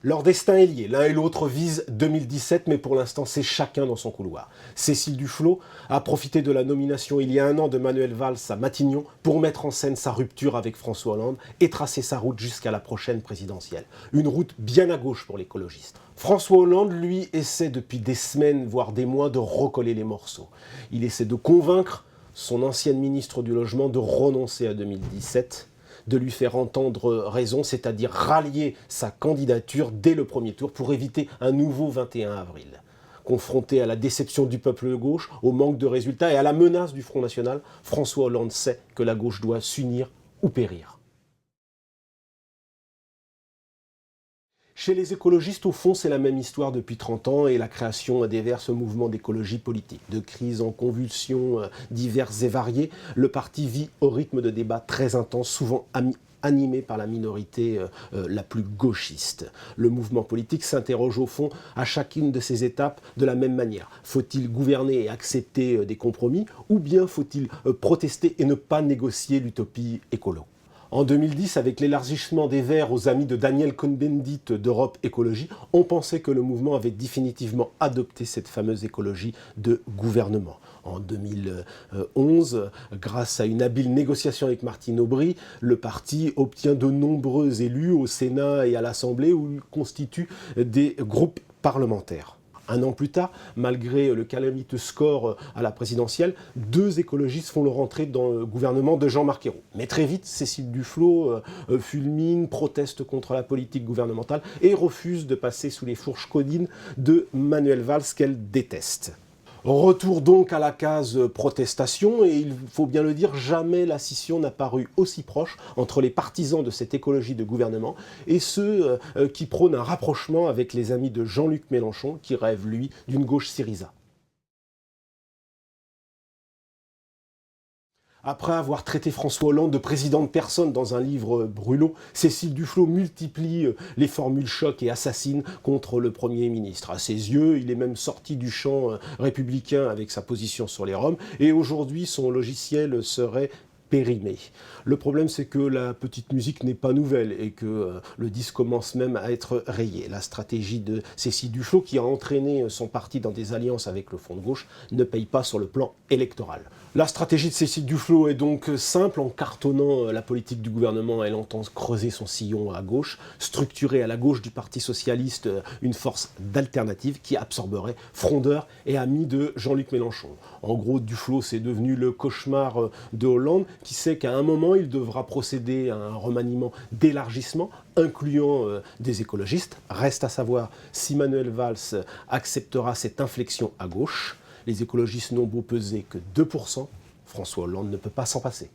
Leur destin est lié, l'un et l'autre visent 2017, mais pour l'instant c'est chacun dans son couloir. Cécile Duflot a profité de la nomination il y a un an de Manuel Valls à Matignon pour mettre en scène sa rupture avec François Hollande et tracer sa route jusqu'à la prochaine présidentielle. Une route bien à gauche pour l'écologiste. François Hollande, lui, essaie depuis des semaines, voire des mois, de recoller les morceaux. Il essaie de convaincre son ancienne ministre du Logement de renoncer à 2017, de lui faire entendre raison, c'est-à-dire rallier sa candidature dès le premier tour pour éviter un nouveau 21 avril. Confronté à la déception du peuple de gauche, au manque de résultats et à la menace du Front National, François Hollande sait que la gauche doit s'unir ou périr. Chez les écologistes, au fond, c'est la même histoire depuis 30 ans et la création des divers mouvements d'écologie politique. De crises en convulsions diverses et variées, le parti vit au rythme de débats très intenses, souvent animé par la minorité la plus gauchiste. Le mouvement politique s'interroge au fond à chacune de ces étapes de la même manière. Faut-il gouverner et accepter des compromis ou bien faut-il protester et ne pas négocier l'utopie écolo ? En 2010, avec l'élargissement des Verts aux amis de Daniel Cohn-Bendit d'Europe Écologie, on pensait que le mouvement avait définitivement adopté cette fameuse écologie de gouvernement. En 2011, grâce à une habile négociation avec Martine Aubry, le parti obtient de nombreux élus au Sénat et à l'Assemblée où il constitue des groupes parlementaires. Un an plus tard, malgré le calamiteux score à la présidentielle, 2 écologistes font leur entrée dans le gouvernement de Jean-Marc Ayrault. Mais très vite, Cécile Duflot fulmine, proteste contre la politique gouvernementale et refuse de passer sous les fourches caudines de Manuel Valls qu'elle déteste. Retour donc à la case protestation, et il faut bien le dire, jamais la scission n'a paru aussi proche entre les partisans de cette écologie de gouvernement et ceux qui prônent un rapprochement avec les amis de Jean-Luc Mélenchon, qui rêve, lui, d'une gauche Syriza. Après avoir traité François Hollande de président de personne dans un livre brûlot, Cécile Duflot multiplie les formules choc et assassines contre le Premier ministre. À ses yeux, il est même sorti du champ républicain avec sa position sur les Roms, et aujourd'hui son logiciel serait périmé. Le problème, c'est que la petite musique n'est pas nouvelle et que le disque commence même à être rayé. La stratégie de Cécile Duflot, qui a entraîné son parti dans des alliances avec le Front de gauche, ne paye pas sur le plan électoral. La stratégie de Cécile Duflot est donc simple. En cartonnant la politique du gouvernement, elle entend creuser son sillon à gauche, structurer à la gauche du Parti socialiste une force d'alternative qui absorberait frondeurs et amis de Jean-Luc Mélenchon. En gros, Duflot, c'est devenu le cauchemar de Hollande, qui sait qu'à un moment, il devra procéder à un remaniement d'élargissement, incluant des écologistes. Reste à savoir si Manuel Valls acceptera cette inflexion à gauche. Les écologistes n'ont beau peser que 2%, François Hollande ne peut pas s'en passer.